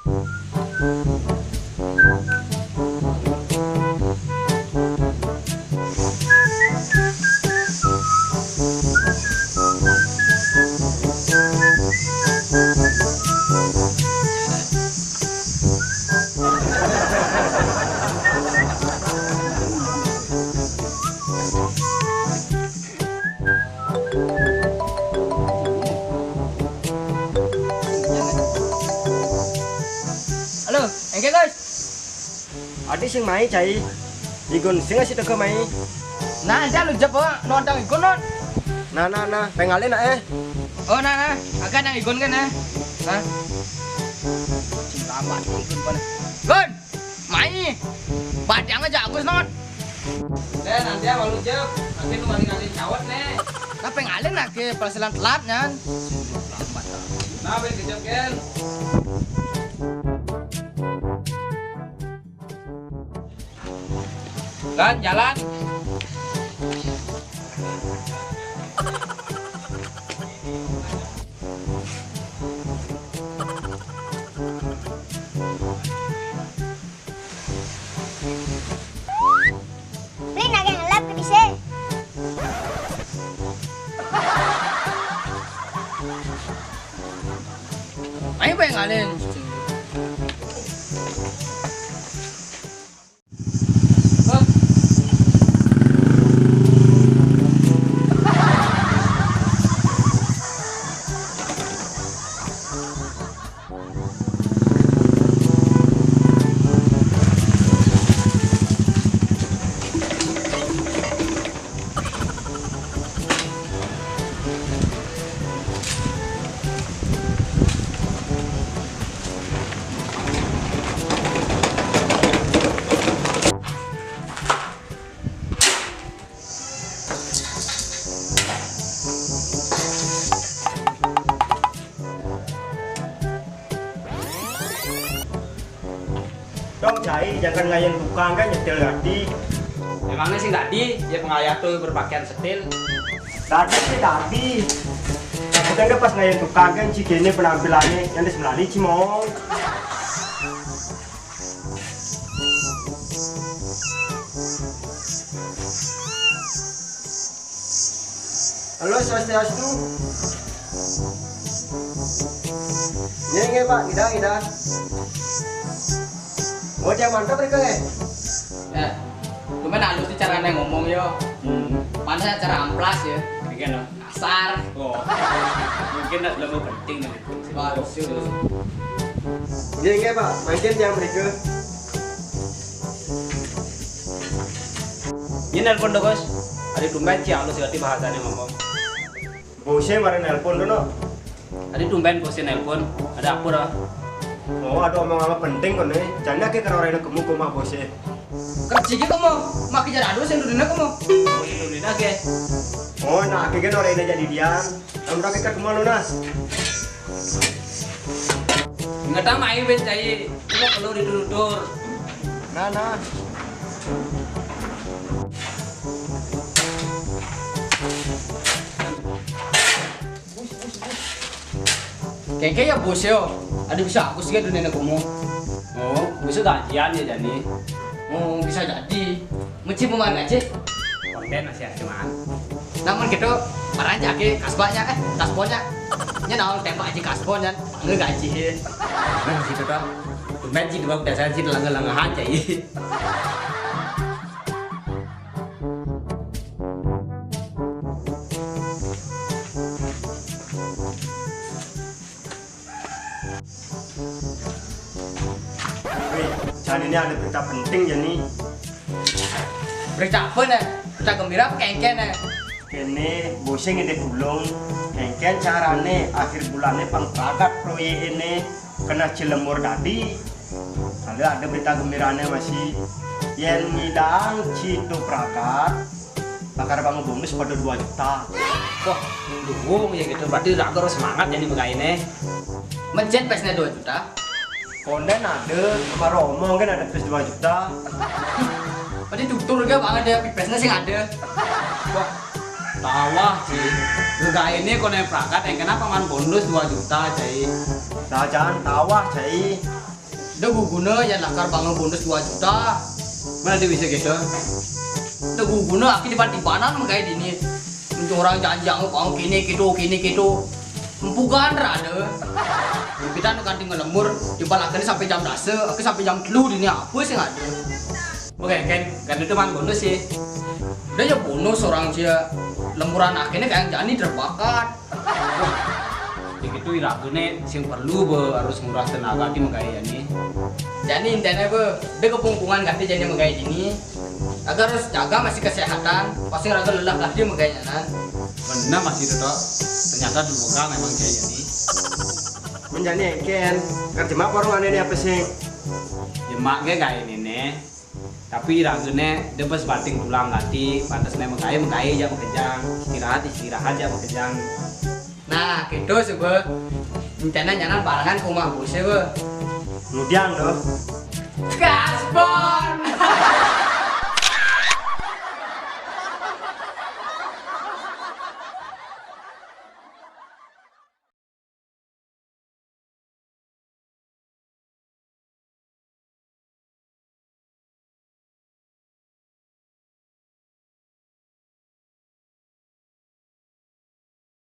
Halo, engke guys. Adi sing mai cai. Igun sing asih teko mai. Nah, jangan lu jep nonton ikon non. Nah, pengalin Oh, nah, akan yang ikon kan nah. Nah. Cinta amat ikon pan. Gun, mai. Padang aja agus non. Deh, nanti ya malu jep. Nanti lu ngalih cawat nih. Nah, pengalin lah ke perselan telat nyan. Nah, ben kejep ken. Kan jalan. Beli naga ngelap ke dise. Mai pengalin. Dong cai, jangan ngayen tukang kan nyetel tadi. Emangnya sih tadi dia pengayah tuh berpakaian setil. Tadi sih tadi. Kita kan pas ngayen tukang kan cigene penampilannya yang di sebelah cimong. Halo, swastiastu. Nge Pak, ida. Oh, yang mantap mereka Ya, cuman halus sih caranya ngomong yo. Panasnya cara amplas ya. Bikin lo kasar. Oh, mungkin lebih penting nih. Bagus. Nge Pak, mainin yang mereka. Ini nelpon dong, Bos. Ada tumben sih halus ganti bahasanya ngomong. Bosnya mari nelpon dulu. Ada tumben bosnya nelpon. Ada apa dah? Oh, ada omong-omong penting kan nih. Jangan ke orang kamu ke mak bosnya. Kerja gitu mau. Makin jalan dulu sen duduknya kamu. Oh, itu dulu lagi. Oh, nah akhirnya orang ini jadi diam. Kamu udah ke kemana nas? Nggak tahu main ben cai. Cuma perlu didudur. Nah. Kayaknya ya bos yo. Ada bisa aku sih dunia kamu. Oh, bisa gajian ya jadi. Oh, bisa jadi. Mesti mana aja. Konten masih cuman. Namun gitu, parah aja ke kasbahnya kasbonnya. Nya naon tembak aja kasbonnya, panggil gaji. Nah, gitu dah. Tumben sih dua dasar sih langah-langahan cai. Jangan ini ada berita penting jadi. Berita apa nih? Berita gembira apa kengken nih? Ini bosnya ngide gulung. Kengken carane akhir bulannya pangkagat proyek ini kena cilemur tadi. Lalu ada berita gembiranya masih yang ngidang Cito Prakat bakar bangun bonus pada 2 juta. Wah, dukung ya gitu. Berarti udah harus semangat jadi ini. Mencet pesnya 2 juta. Konten ada, sama Romo kan ada plus 2 juta. Berarti tutur juga banget ya, pesnya sih ada. Wah, tawah sih. Juga ini konen perangkat yang kenapa man bonus 2 juta cai. Nah jangan tawa cai. Udah guna yang lakar bangun bonus 2 juta. Mana dia bisa gitu? Udah guna aki tiba-tibanan kayak gini. Untuk orang janji aku kini gitu. Empukan rada. Kita nu kanting ngelemur di balakannya sampai jam 10, aku sampai jam 3 ini apa sih nggak ada. Oke, kan itu mah bonus sih. Udah ya bonus orang dia lemburan akhirnya kayak jani terbakat. Begitu iragune sing perlu harus nguras tenaga di megaya nih. Jadi intinya udah kepungkungan ganti jadi megaya gini. Agar harus jaga masih kesehatan, pasti raga lelah ganti meganya nan. Benar masih itu toh. Ternyata dulu kan memang kayak gini. Menjadi ken kerja mak warung ini apa sih? Ya mak kayak ini nih. Tapi iragune dia pas bating tulang ganti, pantas memang megaya aja bekejang. Istirahat aja bekejang. Nah, gitu sih rencana nyanan barengan ke rumah bos ya Kemudian doh. Gaspon.